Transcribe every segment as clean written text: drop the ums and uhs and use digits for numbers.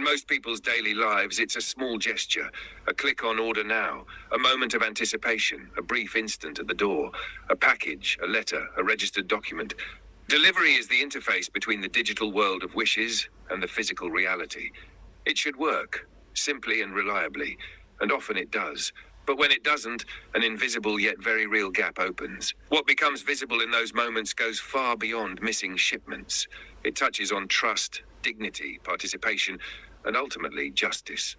most people's daily lives, it's a small gesture, a click on order now, a moment of anticipation, a brief instant at the door, a package, a letter, a registered document. Delivery is the interface between the digital world of wishes and the physical reality. It should work, simply and reliably, and often it does. But when it doesn't, an invisible yet very real gap opens. What becomes visible in those moments goes far beyond missing shipments. It touches on trust, dignity, participation, and ultimately justice.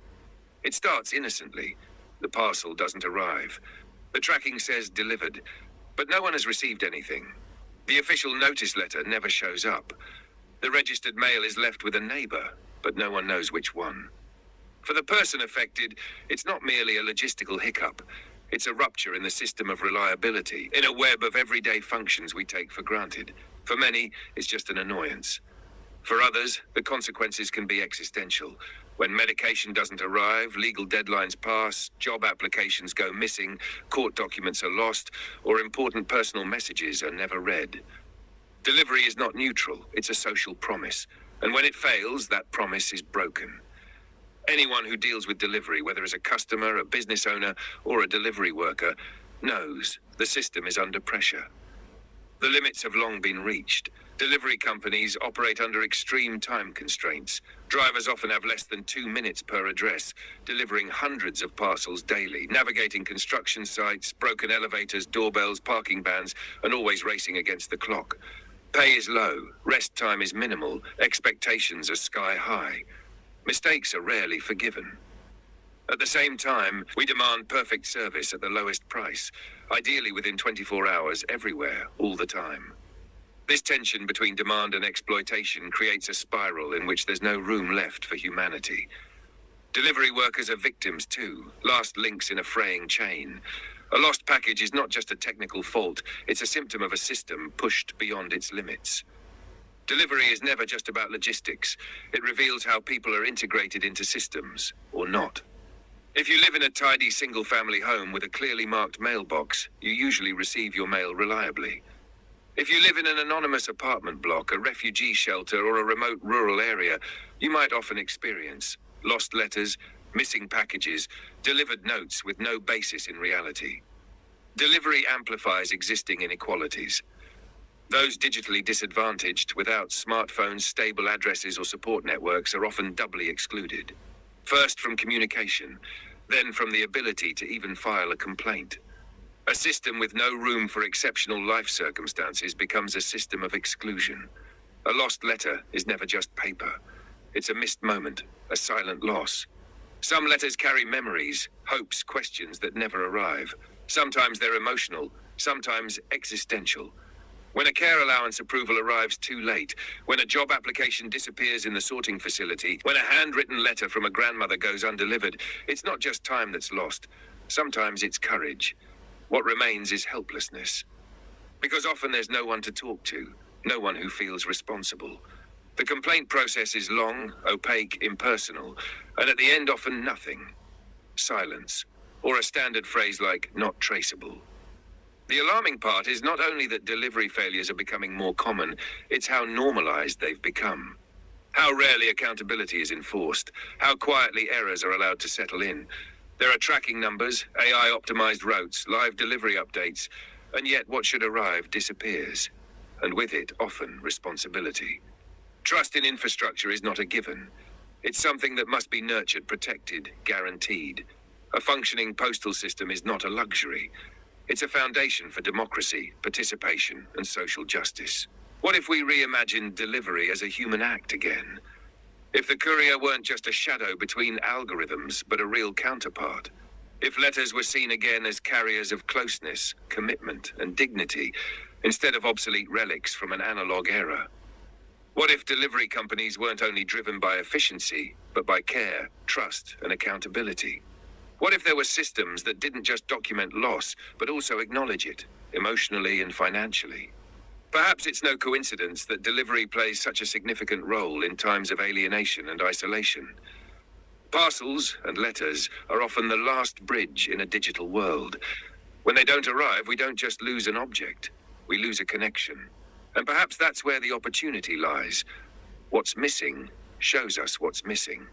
It starts innocently. The parcel doesn't arrive. The tracking says delivered, but no one has received anything. The official notice letter never shows up. The registered mail is left with a neighbor, but no one knows which one. For the person affected, it's not merely a logistical hiccup. It's a rupture in the system of reliability, in a web of everyday functions we take for granted. For many, it's just an annoyance. For others, the consequences can be existential. When medication doesn't arrive, legal deadlines pass, job applications go missing, court documents are lost, or important personal messages are never read. Delivery is not neutral, it's a social promise. And when it fails, that promise is broken. Anyone who deals with delivery, whether as a customer, a business owner, or a delivery worker, knows the system is under pressure. The limits have long been reached. Delivery companies operate under extreme time constraints. Drivers often have less than 2 minutes per address, delivering hundreds of parcels daily, navigating construction sites, broken elevators, doorbells, parking bans, and always racing against the clock. Pay is low, rest time is minimal, expectations are sky high. Mistakes are rarely forgiven. At the same time, we demand perfect service at the lowest price, ideally within 24 hours, everywhere, all the time. This tension between demand and exploitation creates a spiral in which there's no room left for humanity. Delivery workers are victims too, last links in a fraying chain. A lost package is not just a technical fault, it's a symptom of a system pushed beyond its limits. Delivery is never just about logistics. It reveals how people are integrated into systems, or not. If you live in a tidy single-family home with a clearly marked mailbox, you usually receive your mail reliably. If you live in an anonymous apartment block, a refugee shelter, or a remote rural area, you might often experience lost letters, missing packages, delivered notes with no basis in reality. Delivery amplifies existing inequalities. Those digitally disadvantaged without smartphones, stable addresses, or support networks are often doubly excluded. First from communication, then from the ability to even file a complaint. A system with no room for exceptional life circumstances becomes a system of exclusion. A lost letter is never just paper. It's a missed moment, a silent loss. Some letters carry memories, hopes, questions that never arrive. Sometimes they're emotional, sometimes existential. When a care allowance approval arrives too late, when a job application disappears in the sorting facility, when a handwritten letter from a grandmother goes undelivered, it's not just time that's lost. Sometimes it's courage. What remains is helplessness. Because often there's no one to talk to, no one who feels responsible. The complaint process is long, opaque, impersonal, and at the end often nothing. Silence, or a standard phrase like, not traceable. The alarming part is not only that delivery failures are becoming more common, it's how normalized they've become. How rarely accountability is enforced, how quietly errors are allowed to settle in. There are tracking numbers, AI-optimized routes, live delivery updates, and yet what should arrive disappears. And with it, often, responsibility. Trust in infrastructure is not a given. It's something that must be nurtured, protected, guaranteed. A functioning postal system is not a luxury. It's a foundation for democracy, participation, and social justice. What if we reimagined delivery as a human act again? If the courier weren't just a shadow between algorithms, but a real counterpart? If letters were seen again as carriers of closeness, commitment, and dignity, instead of obsolete relics from an analog era? What if delivery companies weren't only driven by efficiency, but by care, trust, and accountability? What if there were systems that didn't just document loss, but also acknowledge it, emotionally and financially? Perhaps it's no coincidence that delivery plays such a significant role in times of alienation and isolation. Parcels and letters are often the last bridge in a digital world. When they don't arrive, we don't just lose an object, we lose a connection. And perhaps that's where the opportunity lies. What's missing shows us what's missing.